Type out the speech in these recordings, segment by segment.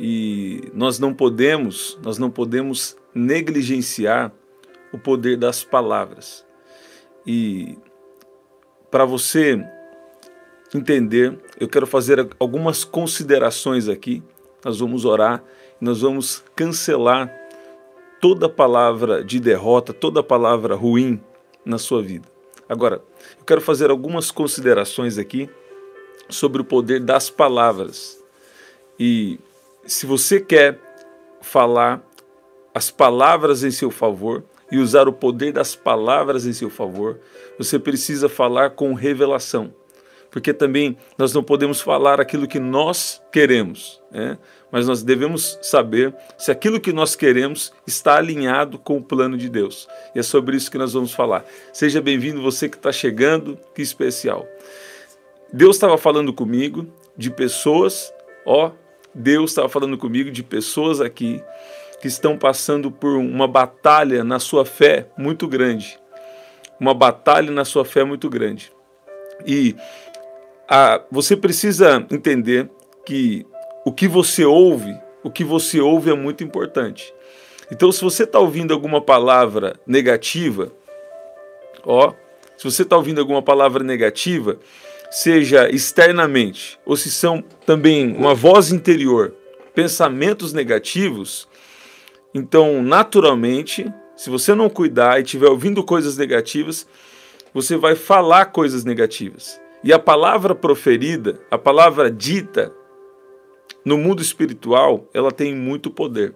E nós não podemos negligenciar o poder das palavras. E para você entender, eu quero fazer algumas considerações aqui. Nós vamos orar, nós vamos cancelar toda palavra de derrota, toda palavra ruim na sua vida. Agora, eu quero fazer algumas considerações aqui sobre o poder das palavras. E se você quer falar as palavras em seu favor e usar o poder das palavras em seu favor, você precisa falar com revelação. Porque também nós não podemos falar aquilo que nós queremos, né? Mas nós devemos saber se aquilo que nós queremos está alinhado com o plano de Deus. E é sobre isso que nós vamos falar. Seja bem-vindo você que está chegando, que especial. Deus estava falando comigo de pessoas, Deus estava falando comigo de pessoas aqui que estão passando por uma batalha na sua fé muito grande. Uma batalha na sua fé muito grande. E você precisa entender que o que você ouve é muito importante. Então, se você está ouvindo alguma palavra negativa, se você está ouvindo alguma palavra negativa, seja externamente, ou se são também uma voz interior, pensamentos negativos, então, naturalmente, se você não cuidar e estiver ouvindo coisas negativas, você vai falar coisas negativas. E a palavra proferida, a palavra dita no mundo espiritual, ela tem muito poder,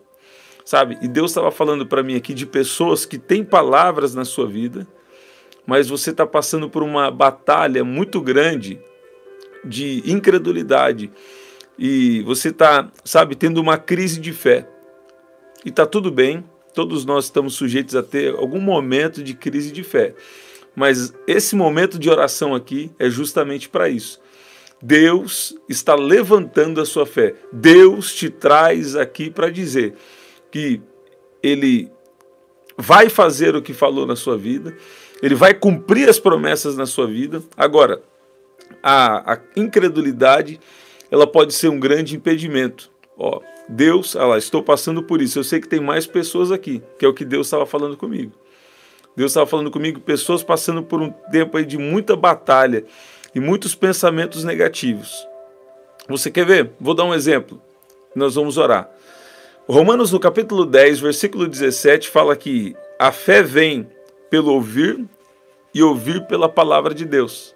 sabe? E Deus estava falando para mim aqui de pessoas que têm palavras na sua vida, mas você está passando por uma batalha muito grande de incredulidade e você está, tendo uma crise de fé. E está tudo bem, todos nós estamos sujeitos a ter algum momento de crise de fé. Mas esse momento de oração aqui é justamente para isso. Deus está levantando a sua fé. Deus te traz aqui para dizer que Ele vai fazer o que falou na sua vida, Ele vai cumprir as promessas na sua vida. Agora, a incredulidade, ela pode ser um grande impedimento. Deus, estou passando por isso. Eu sei que tem mais pessoas aqui, que é o que Deus estava falando comigo. Deus estava falando comigo, pessoas passando por um tempo aí de muita batalha e muitos pensamentos negativos. Você quer ver? Vou dar um exemplo. Nós vamos orar. Romanos, no capítulo 10, versículo 17, fala que a fé vem pelo ouvir e ouvir pela palavra de Deus.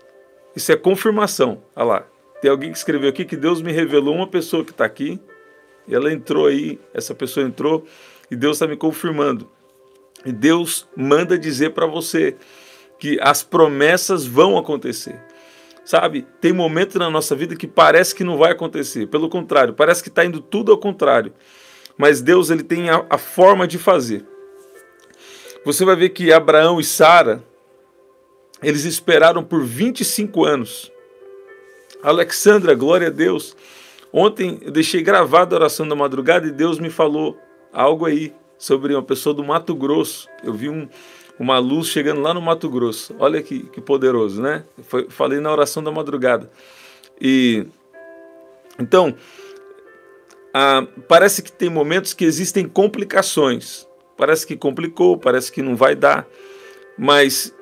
Isso é confirmação. Olha lá. Tem alguém que escreveu aqui que Deus me revelou uma pessoa que está aqui. E ela entrou aí, essa pessoa entrou e Deus está me confirmando. E Deus manda dizer para você que as promessas vão acontecer. Tem momento na nossa vida que parece que não vai acontecer. Pelo contrário, parece que está indo tudo ao contrário. Mas Deus, ele tem a forma de fazer. Você vai ver que Abraão e Sara, eles esperaram por 25 anos. Alexandra, glória a Deus. Ontem eu deixei gravada a oração da madrugada e Deus me falou algo aí sobre uma pessoa do Mato Grosso. Eu vi uma luz chegando lá no Mato Grosso. Olha que poderoso, né? Falei na oração da madrugada. Então, parece que tem momentos que existem complicações. Parece que complicou, parece que não vai dar. Mas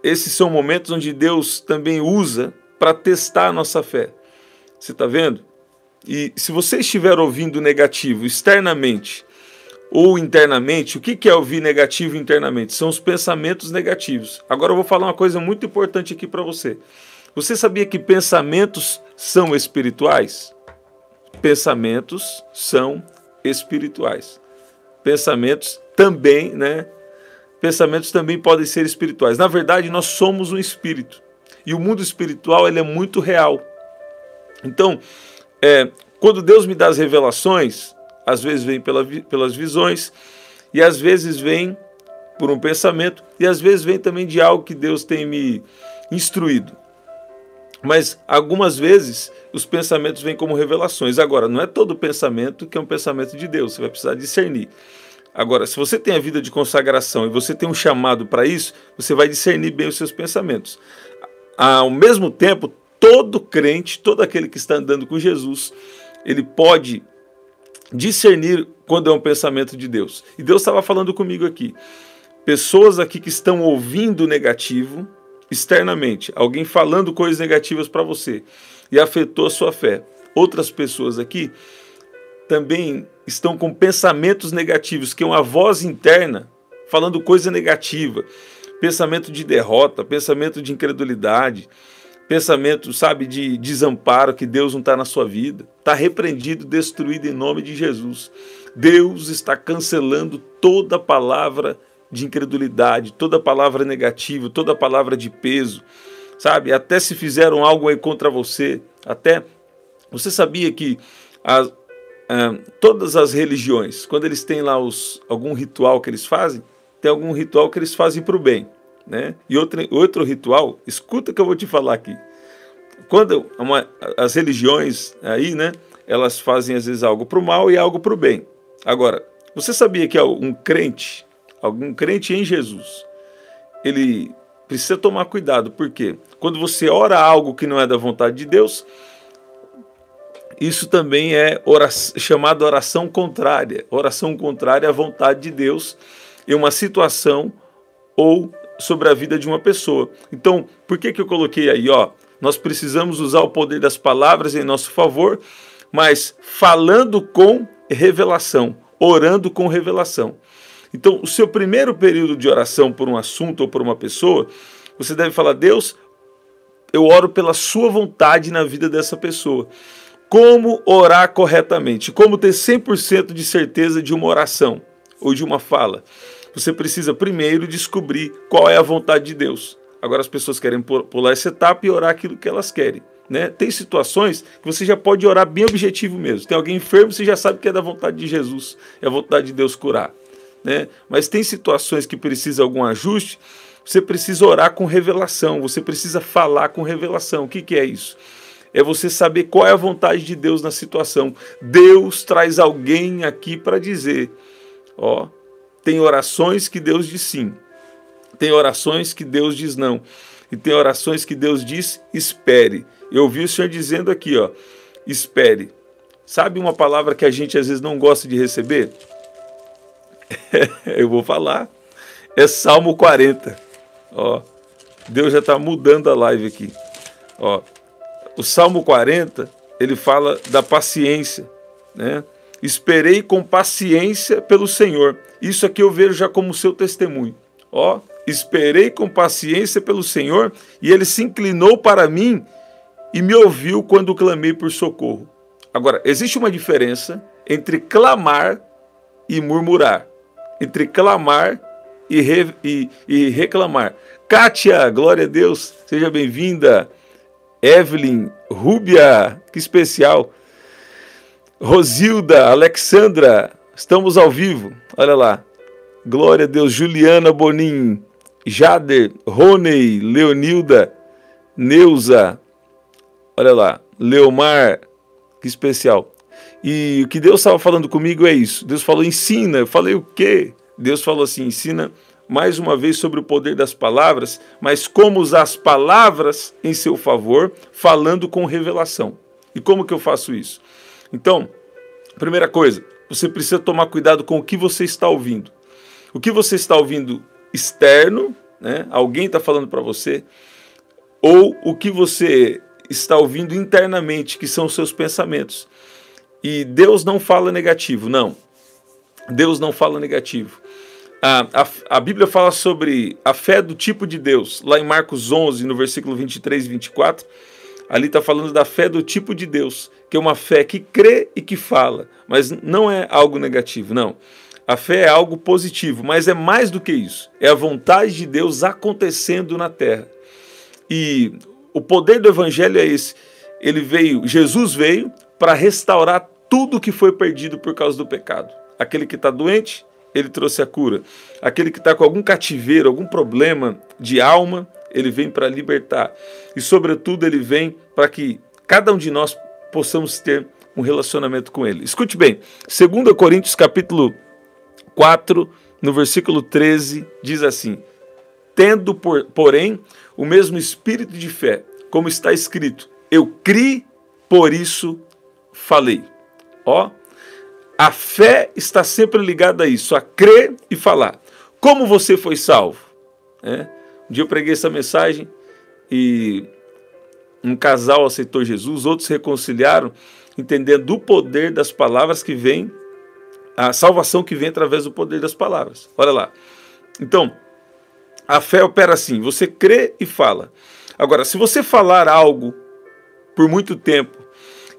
esses são momentos onde Deus também usa para testar a nossa fé. Você está vendo? E se você estiver ouvindo negativo externamente ou internamente, o que é ouvir negativo internamente? São os pensamentos negativos. Agora eu vou falar uma coisa muito importante aqui para você. Você sabia que pensamentos são espirituais? Pensamentos são espirituais. Pensamentos também, né? Pensamentos também podem ser espirituais. Na verdade, nós somos um espírito. E o mundo espiritual, ele é muito real. Então, quando Deus me dá as revelações, às vezes vem pelas visões, e às vezes vem por um pensamento, e às vezes vem também de algo que Deus tem me instruído. Mas algumas vezes os pensamentos vêm como revelações. Agora, não é todo pensamento que é um pensamento de Deus, você vai precisar discernir. Agora, se você tem a vida de consagração e você tem um chamado para isso, você vai discernir bem os seus pensamentos. Ao mesmo tempo, todo crente, todo aquele que está andando com Jesus, ele pode discernir quando é um pensamento de Deus. E Deus estava falando comigo aqui. Pessoas aqui que estão ouvindo negativo externamente, alguém falando coisas negativas para você e afetou a sua fé. Outras pessoas aqui também estão com pensamentos negativos, que é uma voz interna falando coisa negativa, pensamento de derrota, pensamento de incredulidade, pensamento, sabe, de desamparo, que Deus não está na sua vida. Está repreendido, destruído em nome de Jesus. Deus está cancelando toda palavra de incredulidade, toda palavra negativa, toda palavra de peso, sabe? Até se fizeram algo aí contra você, até você sabia que todas as religiões, quando eles têm lá algum ritual que eles fazem, tem algum ritual que eles fazem para o bem, né? E outro ritual, escuta que eu vou te falar aqui. Quando as religiões aí, né, elas fazem às vezes algo para o mal e algo para o bem. Agora, você sabia que algum crente em Jesus, ele precisa tomar cuidado, porque quando você ora algo que não é da vontade de Deus, isso também é chamada oração contrária à vontade de Deus em uma situação ou sobre a vida de uma pessoa. Então, por que eu coloquei aí, ó? Nós precisamos usar o poder das palavras em nosso favor, mas falando com revelação, orando com revelação. Então, o seu primeiro período de oração por um assunto ou por uma pessoa, você deve falar: Deus, eu oro pela sua vontade na vida dessa pessoa. Como orar corretamente? Como ter 100% de certeza de uma oração ou de uma fala? Você precisa primeiro descobrir qual é a vontade de Deus. Agora as pessoas querem pular essa etapa e orar aquilo que elas querem, né? Tem situações que você já pode orar bem objetivo mesmo. Tem alguém enfermo, você já sabe que é da vontade de Jesus, é a vontade de Deus curar, né? Mas tem situações que precisam de algum ajuste, você precisa orar com revelação, você precisa falar com revelação. O que é isso? É você saber qual é a vontade de Deus na situação. Deus traz alguém aqui para dizer, ó, tem orações que Deus diz sim, tem orações que Deus diz não, e tem orações que Deus diz espere. Eu ouvi o Senhor dizendo aqui, ó, espere. Sabe uma palavra que a gente às vezes não gosta de receber? Eu vou falar, é Salmo 40. Ó, Deus já está mudando a live aqui. Ó, o Salmo 40, ele fala da paciência, né? Esperei com paciência pelo Senhor. Isso aqui eu vejo já como seu testemunho. Ó, esperei com paciência pelo Senhor e ele se inclinou para mim e me ouviu quando clamei por socorro. Agora, existe uma diferença entre clamar e murmurar, entre clamar e reclamar. Kátia, glória a Deus, seja bem-vinda. Evelyn, Rúbia, que especial. Rosilda, Alexandra, estamos ao vivo, olha lá. Glória a Deus. Juliana Bonin, Jader, Roney, Leonilda, Neuza, olha lá, Leomar, que especial. E o que Deus estava falando comigo é isso. Deus falou, ensina. Eu falei, o quê? Deus falou assim, ensina mais uma vez sobre o poder das palavras, mas como usar as palavras em seu favor, falando com revelação. E como que eu faço isso? Então, primeira coisa, você precisa tomar cuidado com o que você está ouvindo. O que você está ouvindo externo, né? Alguém está falando para você, ou o que você está ouvindo internamente, que são os seus pensamentos. E Deus não fala negativo, não. Deus não fala negativo. A Bíblia fala sobre a fé do tipo de Deus, lá em Marcos 11, no versículo 23 e 24, ali está falando da fé do tipo de Deus, que é uma fé que crê e que fala, mas não é algo negativo, não. A fé é algo positivo, mas é mais do que isso, é a vontade de Deus acontecendo na terra. E o poder do Evangelho é esse, Jesus veio para restaurar tudo que foi perdido por causa do pecado. Aquele que está doente, ele trouxe a cura. Aquele que está com algum cativeiro, algum problema de alma, ele vem para libertar. E, sobretudo, ele vem para que cada um de nós possamos ter um relacionamento com ele. Escute bem, 2 Coríntios capítulo 4, no versículo 13, diz assim, tendo, porém, o mesmo espírito de fé, como está escrito, eu criei, por isso falei. Ó, A fé está sempre ligada a isso, a crer e falar. Como você foi salvo? Um dia eu preguei essa mensagem e um casal aceitou Jesus, outros se reconciliaram, entendendo o poder das palavras que vem, a salvação que vem através do poder das palavras. Olha lá. Então, a fé opera assim, você crê e fala. Agora, se você falar algo por muito tempo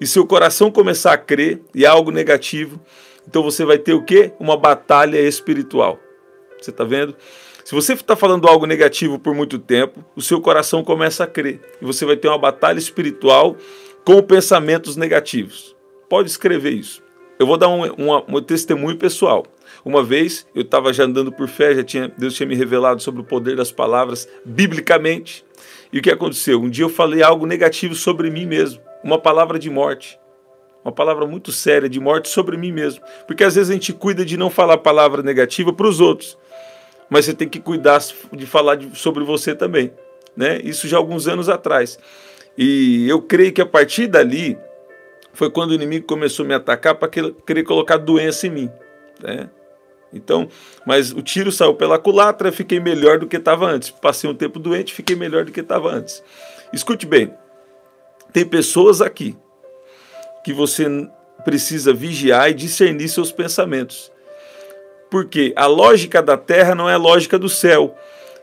e seu coração começar a crer e é algo negativo, então você vai ter o quê? Uma batalha espiritual. Você está vendo? Se você está falando algo negativo por muito tempo, o seu coração começa a crer. E você vai ter uma batalha espiritual com pensamentos negativos. Pode escrever isso. Eu vou dar um testemunho pessoal. Uma vez, eu estava já andando por fé, Deus tinha me revelado sobre o poder das palavras, biblicamente. E o que aconteceu? Um dia eu falei algo negativo sobre mim mesmo. Uma palavra de morte. Uma palavra muito séria de morte sobre mim mesmo. Porque às vezes a gente cuida de não falar palavra negativa para os outros. Mas você tem que cuidar de falar sobre você também, né? Isso já há alguns anos atrás. E eu creio que a partir dali foi quando o inimigo começou a me atacar para querer colocar doença em mim, né? Então, mas o tiro saiu pela culatra, eu fiquei melhor do que estava antes. Passei um tempo doente, fiquei melhor do que estava antes. Escute bem, tem pessoas aqui que você precisa vigiar e discernir seus pensamentos. Porque a lógica da terra não é a lógica do céu.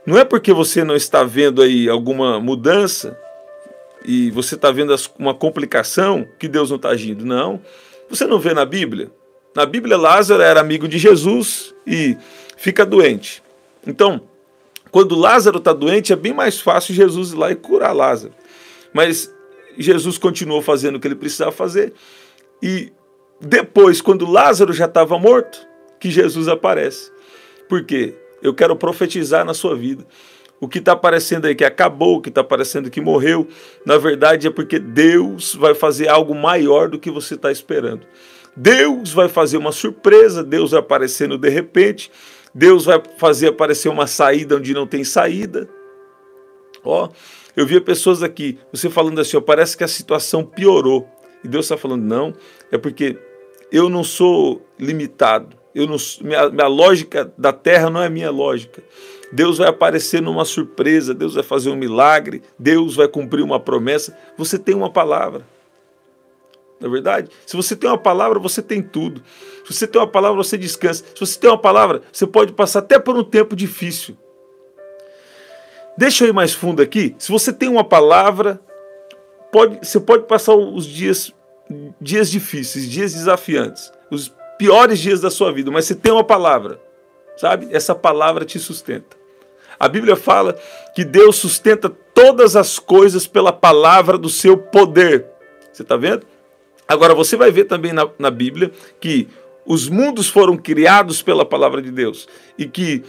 Não é porque você não está vendo aí alguma mudança e você está vendo uma complicação que Deus não está agindo. Não. Você não vê na Bíblia? Na Bíblia, Lázaro era amigo de Jesus e fica doente. Então, quando Lázaro está doente, é bem mais fácil Jesus ir lá e curar Lázaro. Mas Jesus continuou fazendo o que ele precisava fazer. E depois, quando Lázaro já estava morto, que Jesus aparece. Por quê? Eu quero profetizar na sua vida. O que está aparecendo aí que acabou, o que está aparecendo que morreu, na verdade é porque Deus vai fazer algo maior do que você está esperando. Deus vai fazer uma surpresa, Deus vai aparecer no de repente, Deus vai fazer aparecer uma saída onde não tem saída. Ó, eu via pessoas aqui, você falando assim, ó, parece que a situação piorou. E Deus está falando, não, é porque eu não sou limitado. Minha lógica da terra não é minha lógica. Deus vai aparecer numa surpresa, Deus vai fazer um milagre, Deus vai cumprir uma promessa. Você tem uma palavra. Não é verdade? Se você tem uma palavra, você tem tudo. Se você tem uma palavra, você descansa. Se você tem uma palavra, você pode passar até por um tempo difícil. Deixa eu ir mais fundo aqui. Se você tem uma palavra, você pode passar os dias difíceis, dias desafiantes, os piores dias da sua vida, mas você tem uma palavra, sabe? Essa palavra te sustenta. A Bíblia fala que Deus sustenta todas as coisas pela palavra do seu poder. Você está vendo? Agora, você vai ver também na Bíblia que os mundos foram criados pela palavra de Deus e que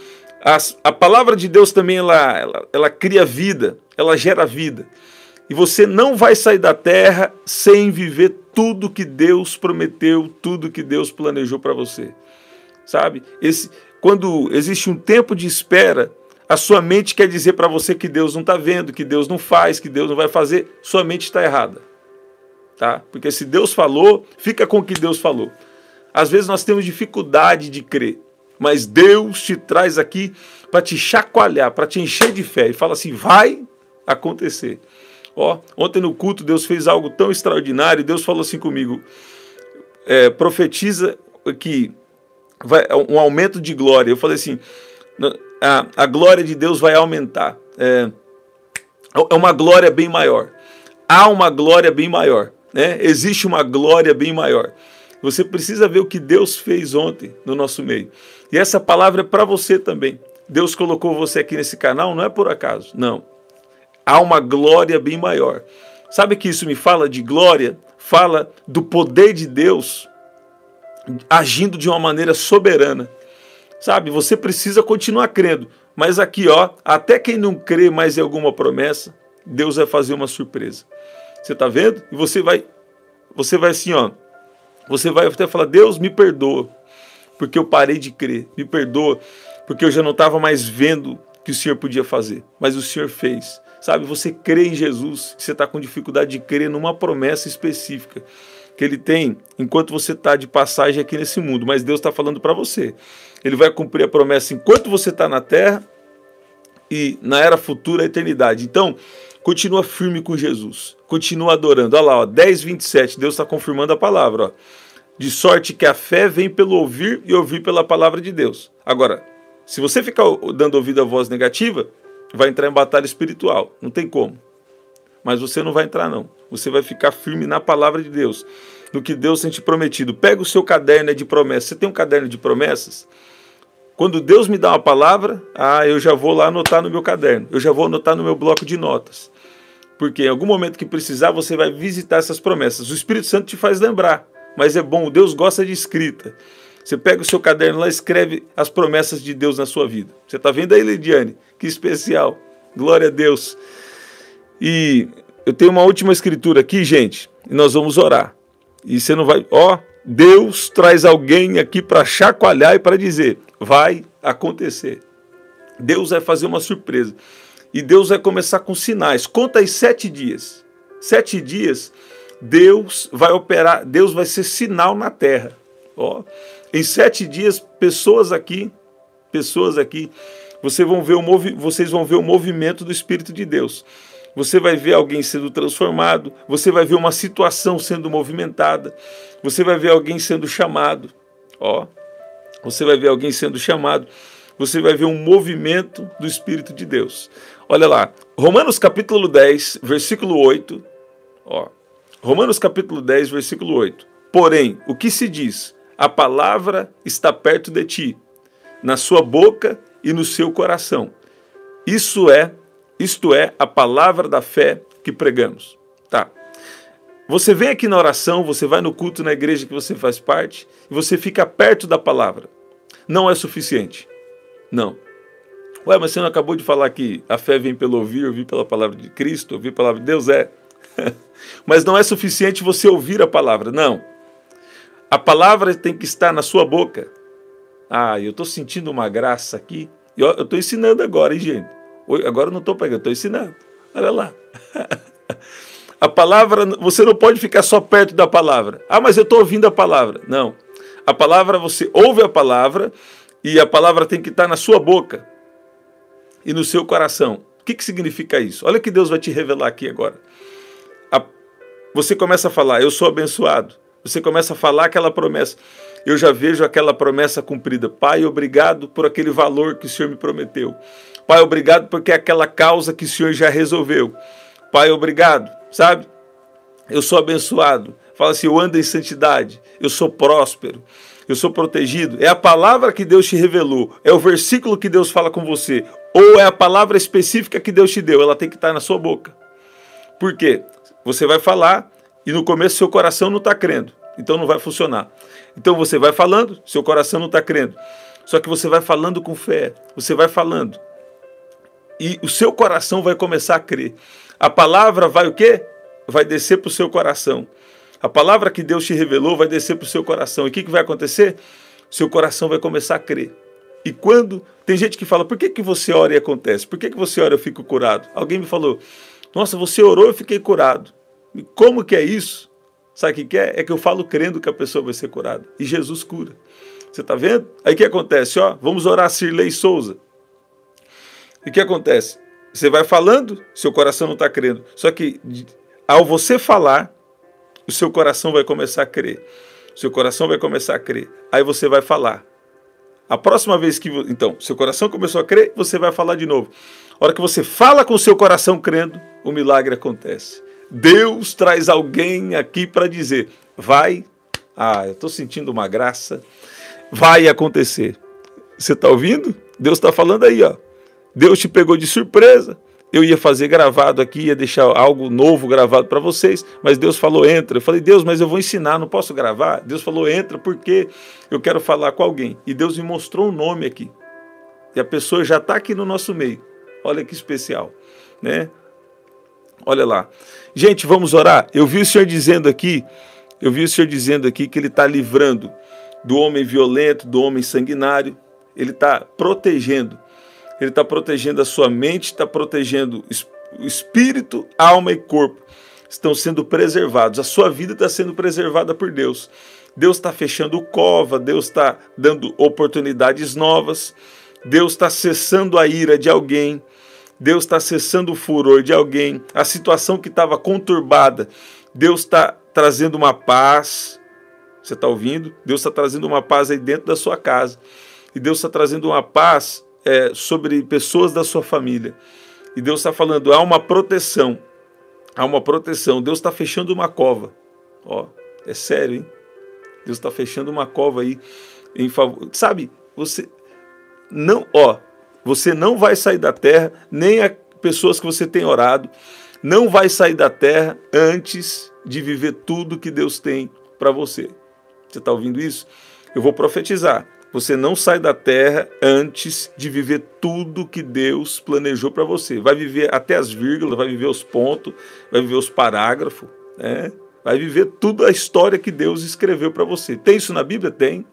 a palavra de Deus também ela cria vida, ela gera vida. E você não vai sair da terra sem viver tudo que Deus prometeu, tudo que Deus planejou para você. Sabe? Quando existe um tempo de espera, a sua mente quer dizer para você que Deus não está vendo, que Deus não faz, que Deus não vai fazer. Sua mente está errada. Tá? Porque se Deus falou, fica com o que Deus falou. Às vezes nós temos dificuldade de crer, mas Deus te traz aqui para te chacoalhar, para te encher de fé e fala assim, vai acontecer. Ontem no culto Deus fez algo tão extraordinário, Deus falou assim comigo, profetiza que vai um aumento de glória. Eu falei assim, a glória de Deus vai aumentar, é uma glória bem maior, há uma glória bem maior, né? Existe uma glória bem maior. Você precisa ver o que Deus fez ontem no nosso meio, e essa palavra é para você também. Deus colocou você aqui nesse canal, não é por acaso, não. Há uma glória bem maior. Sabe que isso me fala de glória? Fala do poder de Deus agindo de uma maneira soberana. Sabe, você precisa continuar crendo. Mas aqui, até quem não crê mais em alguma promessa, Deus vai fazer uma surpresa. Você está vendo? E você vai assim, você vai até falar, Deus me perdoa, porque eu parei de crer. Me perdoa, porque eu já não estava mais vendo o que o Senhor podia fazer. Mas o Senhor fez. Sabe, você crê em Jesus, você está com dificuldade de crer numa promessa específica. que ele tem enquanto você está de passagem aqui nesse mundo, mas Deus está falando para você. Ele vai cumprir a promessa enquanto você está na terra e na era futura, a eternidade. Então, continua firme com Jesus, continua adorando. Olha lá, ó, 10:27, Deus está confirmando a palavra. Ó. De sorte que a fé vem pelo ouvir e ouvir pela palavra de Deus. Agora, se você ficar dando ouvido à voz negativa, vai entrar em batalha espiritual, não tem como. Mas você não vai entrar não, você vai ficar firme na palavra de Deus, no que Deus tem te prometido. Pega o seu caderno de promessas, você tem um caderno de promessas? Quando Deus me dá uma palavra, eu já vou lá anotar no meu caderno, eu já vou anotar no meu bloco de notas. Porque em algum momento que precisar, você vai visitar essas promessas. O Espírito Santo te faz lembrar, mas é bom, Deus gosta de escrita. Você pega o seu caderno lá e escreve as promessas de Deus na sua vida. Você está vendo aí, Lidiane? Que especial. Glória a Deus. E eu tenho uma última escritura aqui, gente, e nós vamos orar. E você não vai... Deus traz alguém aqui para chacoalhar e para dizer, vai acontecer. Deus vai fazer uma surpresa. E Deus vai começar com sinais. Conta aí 7 dias. 7 dias, Deus vai operar, Deus vai ser sinal na terra. Em 7 dias, pessoas aqui, vocês vão ver o movimento do Espírito de Deus. Você vai ver alguém sendo transformado, você vai ver uma situação sendo movimentada, você vai ver alguém sendo chamado, você vai ver alguém sendo chamado, você vai ver um movimento do Espírito de Deus. Olha lá, Romanos capítulo 10, versículo 8, Romanos capítulo 10, versículo 8. Porém, o que se diz? A palavra está perto de ti, na sua boca e no seu coração. Isto é a palavra da fé que pregamos. Tá. Você vem aqui na oração, você vai no culto na igreja que você faz parte, e você fica perto da palavra. Não é suficiente. Não. Mas você não acabou de falar que a fé vem pelo ouvir pela palavra de Cristo, ouvir a palavra de Deus? Mas não é suficiente você ouvir a palavra, não. A palavra tem que estar na sua boca. Eu estou sentindo uma graça aqui. Eu estou ensinando agora, hein, gente? Agora eu não estou pegando, estou ensinando. Olha lá. A palavra, você não pode ficar só perto da palavra. Mas eu estou ouvindo a palavra. Não. A palavra, você ouve a palavra e a palavra tem que estar na sua boca e no seu coração. O que significa isso? Olha o que Deus vai te revelar aqui agora. Você começa a falar, eu sou abençoado. Você começa a falar aquela promessa. Eu já vejo aquela promessa cumprida. Pai, obrigado por aquele valor que o Senhor me prometeu. Pai, obrigado porque é aquela causa que o Senhor já resolveu. Pai, obrigado, sabe? Eu sou abençoado. Fala assim, eu ando em santidade. Eu sou próspero. Eu sou protegido. É a palavra que Deus te revelou. É o versículo que Deus fala com você. Ou é a palavra específica que Deus te deu. Ela tem que estar na sua boca. Por quê? Você vai falar e no começo seu coração não está crendo. Então não vai funcionar. Então você vai falando, seu coração não está crendo. Só que você vai falando com fé. Você vai falando. E o seu coração vai começar a crer. A palavra vai o quê? Vai descer para o seu coração. A palavra que Deus te revelou vai descer para o seu coração. E o que vai acontecer? Seu coração vai começar a crer. E quando... Tem gente que fala, por que você ora e acontece? Por que você ora e eu fico curado? Alguém me falou, nossa, você orou e eu fiquei curado. E como que é isso? Sabe o que é? É que eu falo crendo que a pessoa vai ser curada. E Jesus cura. Você está vendo? Aí o que acontece? Vamos orar Cirlei Souza. E o que acontece? Você vai falando, seu coração não está crendo. Só que ao você falar, o seu coração vai começar a crer. Seu coração vai começar a crer. Aí você vai falar. A próxima vez que... Então, seu coração começou a crer, você vai falar de novo. A hora que você fala com o seu coração crendo, o milagre acontece. Deus traz alguém aqui para dizer, vai, eu estou sentindo uma graça, vai acontecer. Você está ouvindo? Deus está falando aí, Deus te pegou de surpresa. Eu ia fazer gravado aqui, ia deixar algo novo gravado para vocês, mas Deus falou, entra. Eu falei, Deus, mas eu vou ensinar, não posso gravar? Deus falou, entra, porque eu quero falar com alguém. E Deus me mostrou um nome aqui. E a pessoa já está aqui no nosso meio. Olha que especial, né? Olha lá. Gente, vamos orar? Eu vi o Senhor dizendo aqui que Ele está livrando do homem violento, do homem sanguinário. Ele está protegendo. Ele está protegendo a sua mente, está protegendo o espírito, alma e corpo. estão sendo preservados. A sua vida está sendo preservada por Deus. Deus está fechando cova, Deus está dando oportunidades novas, Deus está cessando a ira de alguém, Deus está cessando o furor de alguém, a situação que estava conturbada, Deus está trazendo uma paz. Você está ouvindo? Deus está trazendo uma paz aí dentro da sua casa. E Deus está trazendo uma paz sobre pessoas da sua família. E Deus está falando, há uma proteção. Há uma proteção. Deus está fechando uma cova. Ó, é sério, hein? Deus está fechando uma cova aí em favor. Sabe, você não vai sair da terra, nem as pessoas que você tem orado, não vai sair da terra antes de viver tudo que Deus tem para você. Você está ouvindo isso? Eu vou profetizar. Você não sai da terra antes de viver tudo que Deus planejou para você. Vai viver até as vírgulas, vai viver os pontos, vai viver os parágrafos, né? Vai viver tudo a história que Deus escreveu para você. Tem isso na Bíblia? Tem.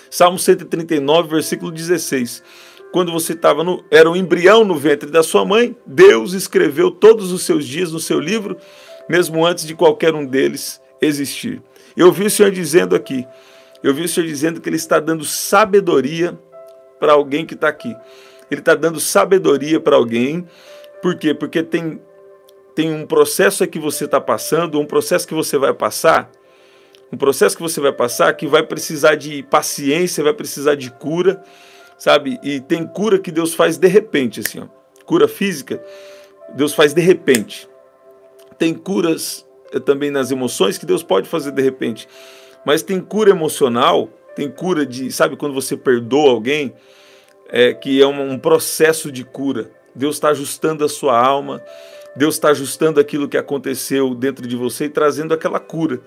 Salmo 139, versículo 16. Quando você era um embrião no ventre da sua mãe, Deus escreveu todos os seus dias no seu livro, mesmo antes de qualquer um deles existir. Eu ouvi o Senhor dizendo aqui, que Ele está dando sabedoria para alguém que está aqui. Ele está dando sabedoria para alguém. Por quê? Porque tem um processo que você está passando, um processo que você vai passar, que vai precisar de paciência, vai precisar de cura, sabe? E tem cura que Deus faz de repente, assim, ó. Cura física, Deus faz de repente. Tem curas também nas emoções que Deus pode fazer de repente. Mas tem cura emocional, tem cura de, sabe, quando você perdoa alguém, que é um processo de cura. Deus está ajustando a sua alma, Deus está ajustando aquilo que aconteceu dentro de você e trazendo aquela cura,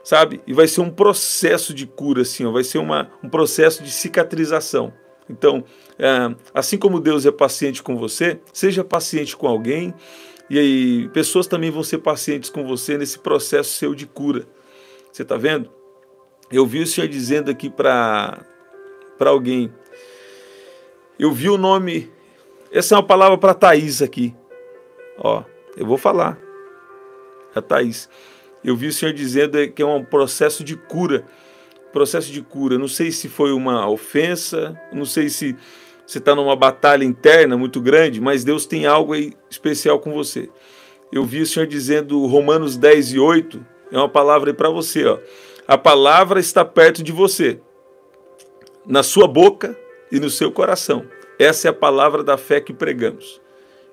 sabe? E vai ser um processo de cura, assim, ó, vai ser um processo de cicatrização. Então, assim como Deus é paciente com você, seja paciente com alguém, e aí pessoas também vão ser pacientes com você nesse processo seu de cura. Você está vendo? Eu vi o Senhor dizendo aqui para alguém, eu vi o nome, essa é uma palavra para Thaís aqui, ó, eu vou falar, a Thaís, eu vi o Senhor dizendo que é um processo de cura, não sei se foi uma ofensa, não sei se você está numa batalha interna muito grande, mas Deus tem algo aí especial com você. Eu vi o Senhor dizendo Romanos 10:8, é uma palavra aí para você, ó. A palavra está perto de você, na sua boca e no seu coração. Essa é a palavra da fé que pregamos.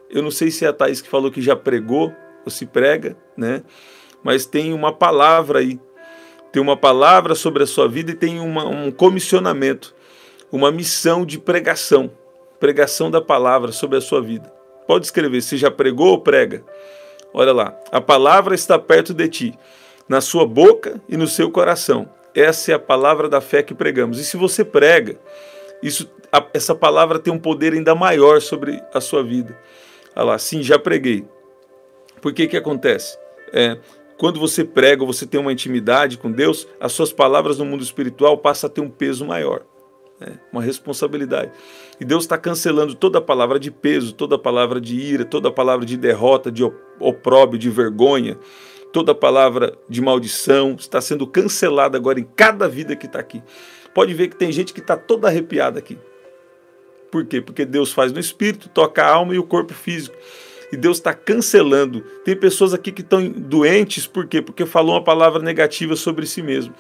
Eu não sei se é a Thaís que falou que já pregou ou se prega, né? Mas tem uma palavra aí. Tem uma palavra sobre a sua vida e tem um comissionamento, uma missão de pregação da palavra sobre a sua vida. Pode escrever, se já pregou ou prega. Olha lá, a palavra está perto de ti, na sua boca e no seu coração. Essa é a palavra da fé que pregamos. E se você prega, essa palavra tem um poder ainda maior sobre a sua vida. Olha lá, sim, já preguei. Por que acontece? Quando você prega, você tem uma intimidade com Deus, as suas palavras no mundo espiritual passam a ter um peso maior, uma responsabilidade. E Deus está cancelando toda a palavra de peso, toda a palavra de ira, toda a palavra de derrota, de opróbrio, de vergonha, toda a palavra de maldição está sendo cancelada agora em cada vida que está aqui. Pode ver que tem gente que está toda arrepiada aqui. Por quê? Porque Deus faz no espírito, toca a alma e o corpo físico. E Deus está cancelando. Tem pessoas aqui que estão doentes, por quê? Porque falou uma palavra negativa sobre si mesmo.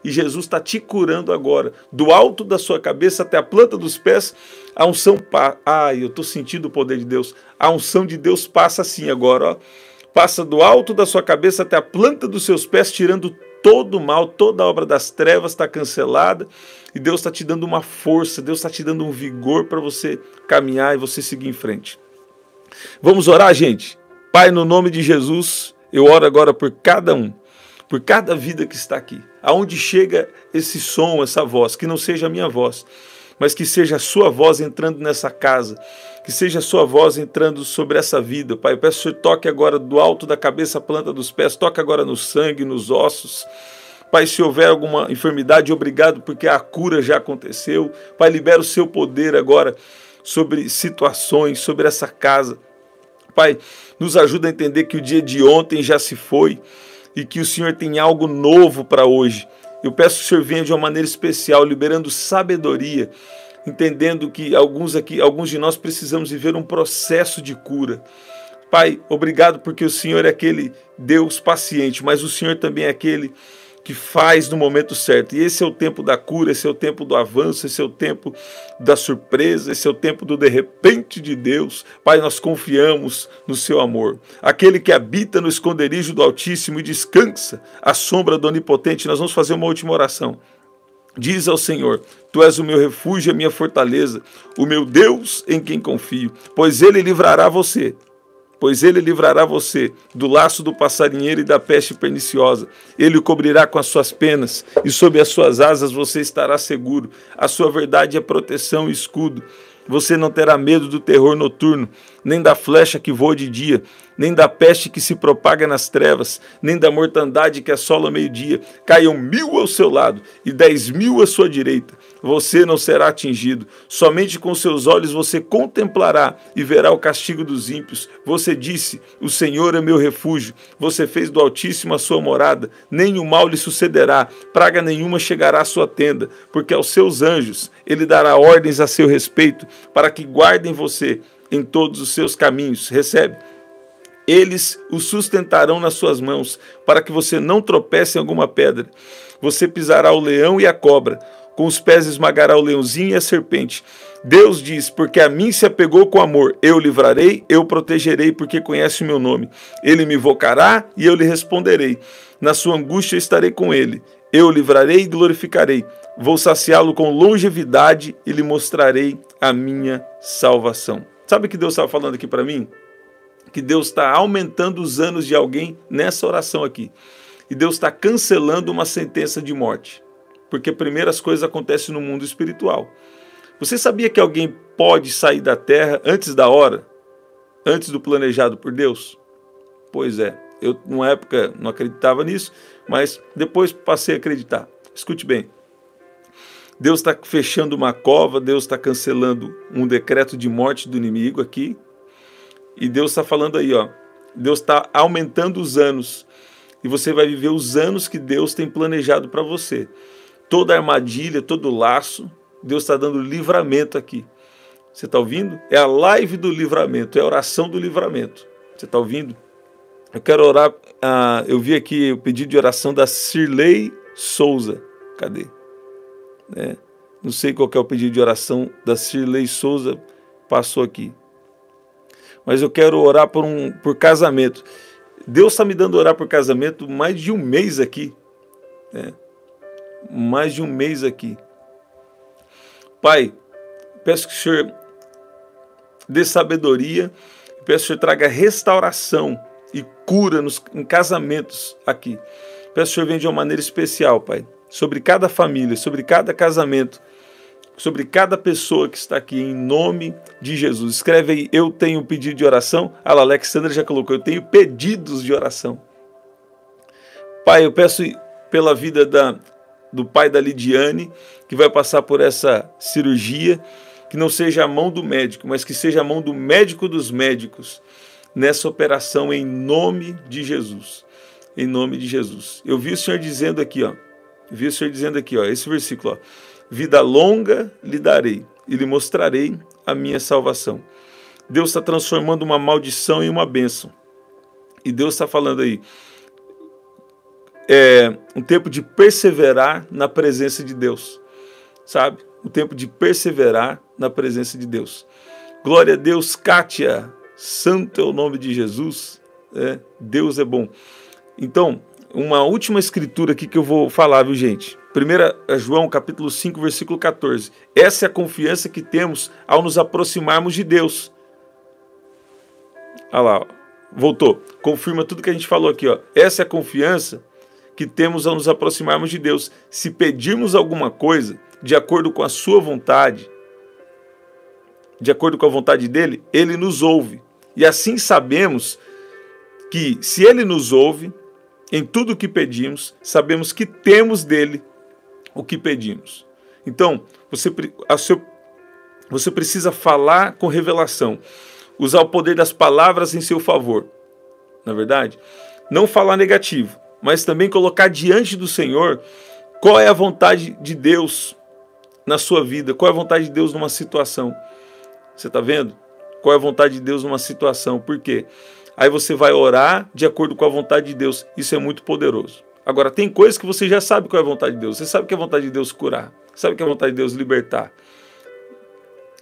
E Jesus está te curando agora. Do alto da sua cabeça até a planta dos pés, a unção passa. Ai, eu estou sentindo o poder de Deus. A unção de Deus passa assim agora, ó. Passa do alto da sua cabeça até a planta dos seus pés, tirando todo o mal, toda a obra das trevas está cancelada. E Deus está te dando uma força, Deus está te dando um vigor para você caminhar e você seguir em frente. Vamos orar, gente? Pai, no nome de Jesus, eu oro agora por cada um, por cada vida que está aqui. Aonde chega esse som, essa voz, que não seja a minha voz, mas que seja a sua voz entrando nessa casa, que seja a sua voz entrando sobre essa vida. Pai, eu peço que o Senhor toque agora do alto da cabeça à planta dos pés, toque agora no sangue, nos ossos. Pai, se houver alguma enfermidade, obrigado, porque a cura já aconteceu. Pai, libera o seu poder agora sobre situações, sobre essa casa. Pai, nos ajuda a entender que o dia de ontem já se foi e que o Senhor tem algo novo para hoje. Eu peço que o Senhor venha de uma maneira especial, liberando sabedoria, entendendo que alguns de nós precisamos viver um processo de cura. Pai, obrigado porque o Senhor é aquele Deus paciente, mas o Senhor também é aquele que faz no momento certo. E esse é o tempo da cura, esse é o tempo do avanço, esse é o tempo da surpresa, esse é o tempo do de repente de Deus. Pai, nós confiamos no seu amor. Aquele que habita no esconderijo do Altíssimo e descansa à sombra do Onipotente. Nós vamos fazer uma última oração. Diz ao Senhor: Tu és o meu refúgio e a minha fortaleza, o meu Deus em quem confio, pois ele livrará você. Pois ele livrará você do laço do passarinheiro e da peste perniciosa. Ele o cobrirá com as suas penas e sob as suas asas você estará seguro. A sua verdade é proteção e escudo. Você não terá medo do terror noturno, nem da flecha que voa de dia, nem da peste que se propaga nas trevas, nem da mortandade que assola ao meio-dia. Caiam 1000 ao seu lado e 10.000 à sua direita. Você não será atingido. Somente com seus olhos você contemplará e verá o castigo dos ímpios. Você disse: o Senhor é meu refúgio. Você fez do Altíssimo a sua morada. Nem o mal lhe sucederá. Praga nenhuma chegará à sua tenda, porque aos seus anjos ele dará ordens a seu respeito, para que guardem você em todos os seus caminhos. Recebe? Eles o sustentarão nas suas mãos, para que você não tropece em alguma pedra. Você pisará o leão e a cobra, com os pés esmagará o leãozinho e a serpente. Deus diz: porque a mim se apegou com amor, eu o livrarei, eu o protegerei, porque conhece o meu nome. Ele me invocará e eu lhe responderei. Na sua angústia estarei com ele. Eu o livrarei e glorificarei. Vou saciá-lo com longevidade e lhe mostrarei a minha salvação. Sabe o que Deus estava falando aqui para mim? Que Deus está aumentando os anos de alguém nessa oração aqui. E Deus está cancelando uma sentença de morte. Porque primeiro as coisas acontecem no mundo espiritual. Você sabia que alguém pode sair da terra antes da hora? Antes do planejado por Deus? Pois é. Eu, numa época, não acreditava nisso, mas depois passei a acreditar. Escute bem. Deus está fechando uma cova, Deus está cancelando um decreto de morte do inimigo aqui. E Deus está falando aí, ó. Deus está aumentando os anos. E você vai viver os anos que Deus tem planejado para você. Toda armadilha, todo laço, Deus está dando livramento aqui. Você está ouvindo? É a live do livramento, é a oração do livramento. Você está ouvindo? Eu quero orar. Eu vi aqui o pedido de oração da Cirlei Souza. Cadê? Não sei qual que é o pedido de oração da Cirlei Souza. Passou aqui. Mas eu quero orar por casamento. Deus está me dando orar por casamento mais de um mês aqui. Mais de um mês aqui. Pai, peço que o Senhor dê sabedoria. Peço que o Senhor traga restauração e cura em casamentos aqui. Peço que o Senhor venha de uma maneira especial, Pai. Sobre cada família, sobre cada casamento, sobre cada pessoa que está aqui, em nome de Jesus. Escreve aí: eu tenho um pedido de oração. A Alexandra já colocou: eu tenho pedidos de oração. Pai, eu peço pela vida do pai da Lidiane, que vai passar por essa cirurgia, que não seja a mão do médico, mas que seja a mão do médico dos médicos nessa operação, em nome de Jesus. Em nome de Jesus. Eu vi o Senhor dizendo aqui, ó. Esse versículo, ó. Vida longa lhe darei e lhe mostrarei a minha salvação. Deus está transformando uma maldição em uma bênção. E Deus está falando aí, um tempo de perseverar na presença de Deus. Sabe? O tempo de perseverar na presença de Deus. Glória a Deus, Kátia. Santo é o nome de Jesus. Deus é bom. Então, uma última escritura aqui que eu vou falar, viu, gente? 1 João, capítulo 5, versículo 14. Essa é a confiança que temos ao nos aproximarmos de Deus. Olha lá, ó. Voltou. Confirma tudo que a gente falou aqui, ó. Essa é a confiança que temos ao nos aproximarmos de Deus. Se pedirmos alguma coisa de acordo com a sua vontade, de acordo com a vontade dele, ele nos ouve. E assim sabemos que, se ele nos ouve, em tudo o que pedimos, sabemos que temos dele o que pedimos. Então, você precisa falar com revelação. usar o poder das palavras em seu favor, na verdade. Não falar negativo, mas também colocar diante do Senhor qual é a vontade de Deus na sua vida, qual é a vontade de Deus numa situação. Você está vendo? Qual é a vontade de Deus numa situação? Por quê? Aí você vai orar de acordo com a vontade de Deus. Isso é muito poderoso. Agora, tem coisas que você já sabe qual é a vontade de Deus. Você sabe que é a vontade de Deus curar. Sabe que é a vontade de Deus libertar.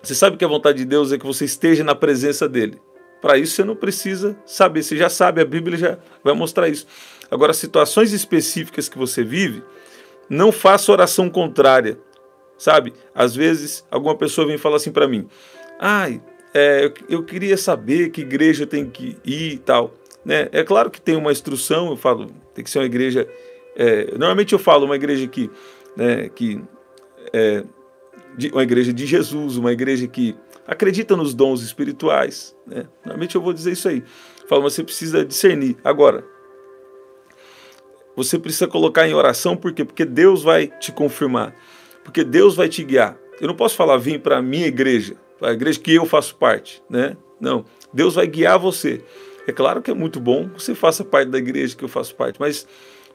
Você sabe que a vontade de Deus é que você esteja na presença dEle. Para isso você não precisa saber. Você já sabe, a Bíblia já vai mostrar isso. Agora, situações específicas que você vive, não faça oração contrária. Sabe? Às vezes, alguma pessoa vem falar assim para mim. Eu queria saber que igreja eu tenho que ir e tal. Né? É claro que tem uma instrução, eu falo, tem que ser uma igreja... normalmente eu falo uma igreja uma igreja de Jesus, uma igreja que acredita nos dons espirituais. Né? Normalmente eu vou dizer isso aí. Eu falo, mas você precisa discernir. Agora, você precisa colocar em oração, por quê? Porque Deus vai te confirmar. Porque Deus vai te guiar. Eu não posso falar, vem para a minha igreja, a igreja que eu faço parte, né? Não, Deus vai guiar você. É claro que é muito bom que você faça parte da igreja que eu faço parte, mas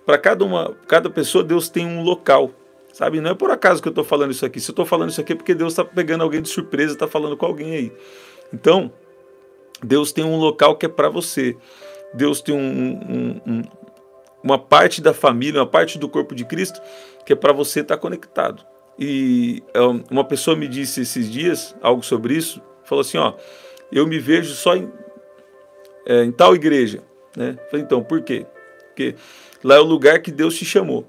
para cada pessoa Deus tem um local, sabe? Não é por acaso que eu estou falando isso aqui. Se eu estou falando isso aqui é porque Deus está pegando alguém de surpresa, está falando com alguém aí. Então, Deus tem um local que é para você. Deus tem uma parte da família, uma parte do corpo de Cristo que é para você estar conectado. E uma pessoa me disse esses dias algo sobre isso, falou assim, eu me vejo só em tal igreja, né? Falei, então, por quê? Porque lá é o lugar que Deus te chamou.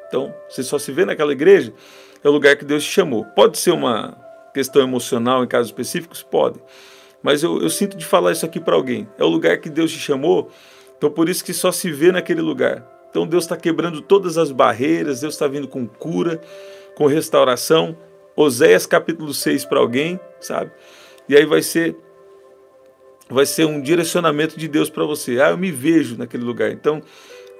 Então, você só se vê naquela igreja, é o lugar que Deus te chamou. Pode ser uma questão emocional em casos específicos? Pode. Mas eu sinto de falar isso aqui para alguém. É o lugar que Deus te chamou, então por isso que só se vê naquele lugar. Então Deus está quebrando todas as barreiras, Deus está vindo com cura, com restauração. Oséias capítulo 6 para alguém, sabe? E aí vai ser um direcionamento de Deus para você. Eu me vejo naquele lugar. Então,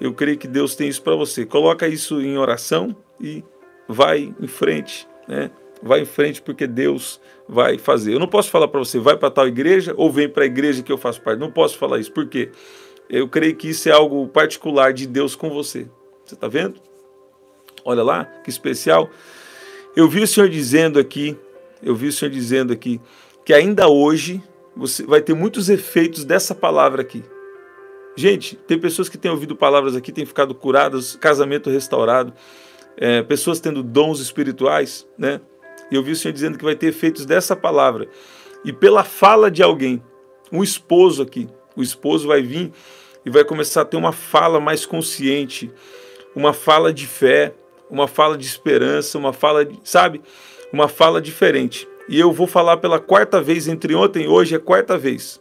eu creio que Deus tem isso para você. Coloca isso em oração e vai em frente, né? Vai em frente porque Deus vai fazer. Eu não posso falar para você, vai para tal igreja ou vem para a igreja que eu faço parte. Não posso falar isso. Por quê? Eu creio que isso é algo particular de Deus com você. Você está vendo? Olha lá, que especial. Eu vi o Senhor dizendo aqui, que ainda hoje você vai ter muitos efeitos dessa palavra aqui. Gente, tem pessoas que têm ouvido palavras aqui, têm ficado curadas, casamento restaurado, pessoas tendo dons espirituais, né? E eu vi o Senhor dizendo que vai ter efeitos dessa palavra. E pela fala de alguém, um esposo aqui, o esposo vai vir e vai começar a ter uma fala mais consciente, uma fala de fé, uma fala de esperança, uma fala, sabe? Uma fala diferente. E eu vou falar pela quarta vez, entre ontem e hoje é a quarta vez.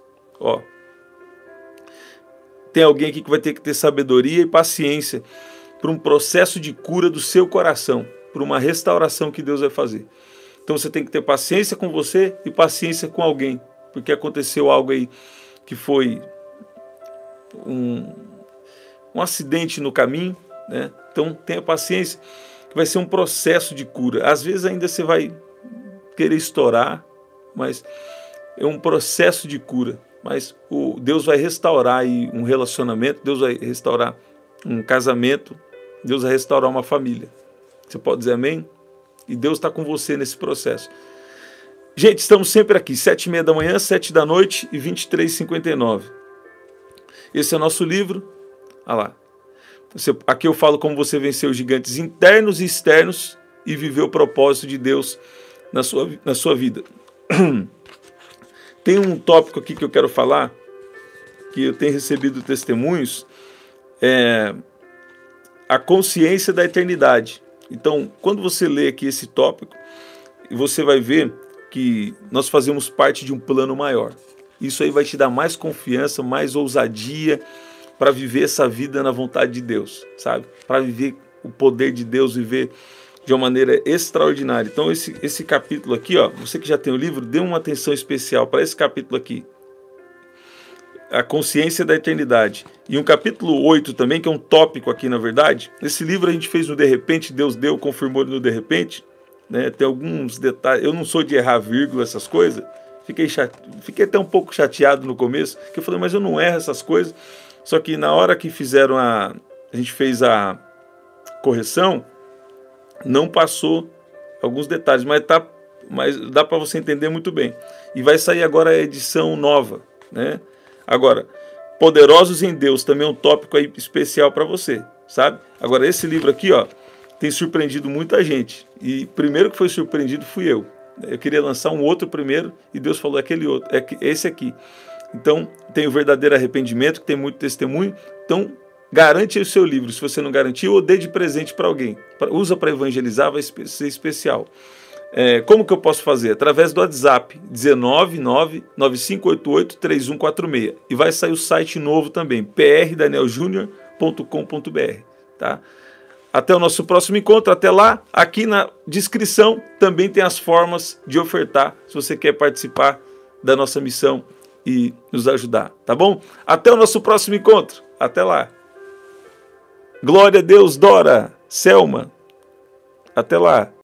Tem alguém aqui que vai ter que ter sabedoria e paciência para um processo de cura do seu coração, para uma restauração que Deus vai fazer. Então você tem que ter paciência com você e paciência com alguém, porque aconteceu algo aí que foi um acidente no caminho, né? Então tenha paciência, que vai ser um processo de cura. Às vezes ainda você vai querer estourar, mas é um processo de cura. Mas Deus vai restaurar aí um relacionamento, Deus vai restaurar um casamento, Deus vai restaurar uma família. Você pode dizer amém? E Deus está com você nesse processo. Gente, estamos sempre aqui, 7h30 da manhã, 7 da noite e 23h59. Esse é o nosso livro. Olha lá. Aqui eu falo como você venceu os gigantes internos e externos e viver o propósito de Deus na sua vida. Tem um tópico aqui que eu quero falar, que eu tenho recebido testemunhos, a consciência da eternidade. Então, quando você lê aqui esse tópico, você vai ver que nós fazemos parte de um plano maior. Isso aí vai te dar mais confiança, mais ousadia para viver essa vida na vontade de Deus, sabe? Para viver o poder de Deus, viver de uma maneira extraordinária. Então esse capítulo aqui, você que já tem o livro, dê uma atenção especial para esse capítulo aqui. A consciência da eternidade. E um capítulo 8 também, que é um tópico aqui na verdade. Esse livro a gente fez no De Repente, Deus deu, confirmou no De Repente. Né? Tem alguns detalhes, eu não sou de errar vírgula, essas coisas. Fiquei até um pouco chateado no começo, que eu falei, mas eu não erro essas coisas. Só que na hora que fizeram a gente fez a correção, não passou alguns detalhes, mas dá para você entender muito bem. E vai sair agora a edição nova, né? Agora, Poderosos em Deus também é um tópico aí especial para você, sabe? Agora, esse livro aqui, ó, tem surpreendido muita gente. E primeiro que foi surpreendido fui eu. Eu queria lançar um outro primeiro e Deus falou aquele outro, esse aqui. Então, tem o verdadeiro arrependimento, que tem muito testemunho. Então, garante o seu livro. Se você não garantiu, ou dê de presente para alguém. Usa para evangelizar, vai ser especial. Como que eu posso fazer? Através do WhatsApp, 19995883146. E vai sair o site novo também, prdanieljunior.com.br. Tá? Até o nosso próximo encontro. Até lá, aqui na descrição também tem as formas de ofertar, se você quer participar da nossa missão e nos ajudar, tá bom? Até o nosso próximo encontro. Até lá. Glória a Deus, Dora, Selma. Até lá.